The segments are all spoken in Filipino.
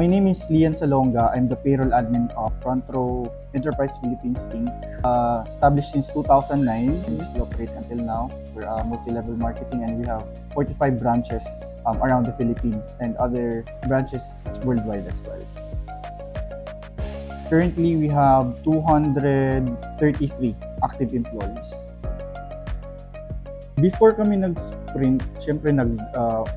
My name is Lian Salonga. I'm the payroll admin of Front Row Enterprise Philippines Inc. Established since 2009 and we still operate until now. We're multi-level marketing and we have 45 branches around the Philippines and other branches worldwide as well. Currently, we have 233 active employees. Before kami nag-sprint, syempre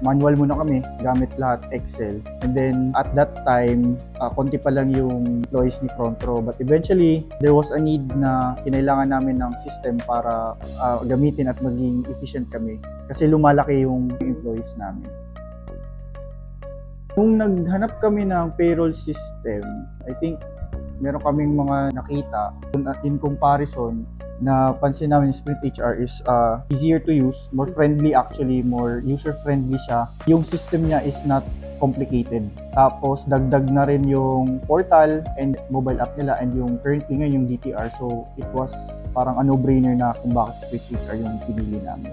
manual muna kami, gamit lahat Excel. And then at that time, konti pa lang yung employees ni Front Row. But eventually, there was a need na kinailangan namin ng system para gamitin at maging efficient kami. Kasi lumalaki yung employees namin. Nung naghanap kami ng payroll system, I think meron kaming mga nakita in comparison na pansin namin Sprint HR is easier to use, more friendly actually, more user-friendly siya. Yung system niya is not complicated. Tapos dagdag na rin yung portal and mobile app nila and yung currently ngayon yung DTR. So it was parang a no-brainer na kung bakit Sprint HR yung pinili namin.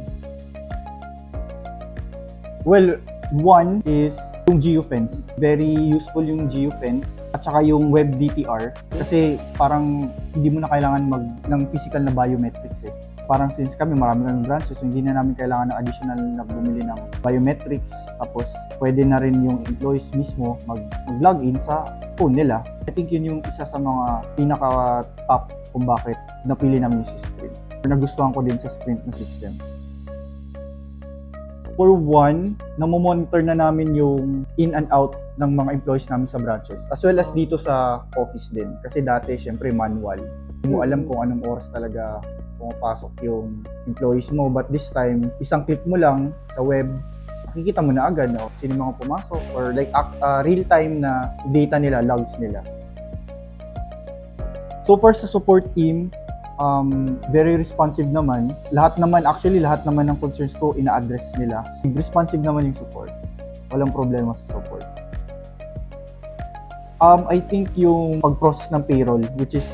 Well, one is yung geofence. Very useful yung geofence at saka yung web DTR kasi parang hindi mo na kailangan ng physical na biometrics eh. Parang since kami marami ng branches, so hindi na namin kailangan ng additional na bumili ng biometrics. Tapos pwede na rin yung employees mismo mag-login sa phone nila. I think yun yung isa sa mga pinaka-top kung bakit napili namin yung Sprint. Nagustuhan ko din sa Sprint na system. For one, namomonitor na namin yung in and out ng mga employees namin sa branches as well as dito sa office din. Kasi dati, syempre manual. Hindi mo alam kung anong oras talaga pumapasok yung employees mo. But this time, isang click mo lang sa web, makikita mo na agad sino mga pumasok or like real-time na data nila, logs nila. So far sa support team, very responsive naman. Lahat naman ng concerns ko ina-address nila. Responsive naman yung support. Walang problema sa support. I think yung pag-process ng payroll, which is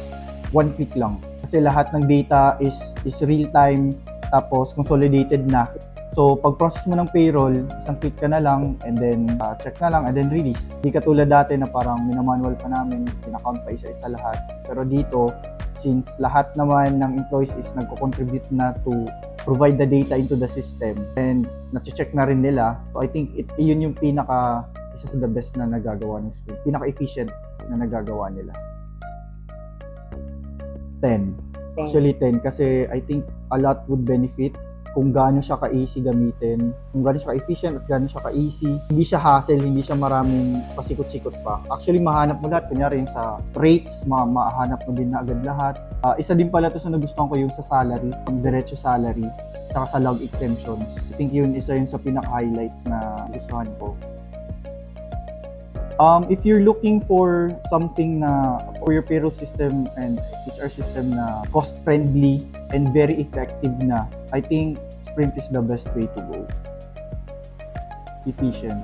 one click lang. Kasi lahat ng data is real-time, tapos consolidated na. So, pag-process mo ng payroll, isang click ka na lang, and then check na lang, and then release. Di katulad dati na parang minamanual pa namin, pinakount pa isa-isa lahat. Pero dito, since lahat naman ng employees is nagko-contribute na to provide the data into the system, and na-check na rin nila, so I think yun yung isa sa the best na nagagawa ng Sprint. Pinaka-efficient na nagagawa nila. 10. Actually 10 kasi I think a lot would benefit kung gaano siya ka-easy gamitin, kung gaano siya ka-efficient at gaano siya ka-easy. Hindi siya hassle, hindi siya maraming pasikot-sikot pa. Actually, mahanap mo lahat. Kunyari yung sa rates, mahanap mo din na agad lahat. Isa din pala to sa nagustuhan ko yung sa salary, ang diretso salary, saka sa log exemptions. I think isa yun sa pinaka-highlights na gustuhan ko. If you're looking for something na for your payroll system and HR system na cost-friendly and very effective na, I think Sprint is the best way to go. Efficient.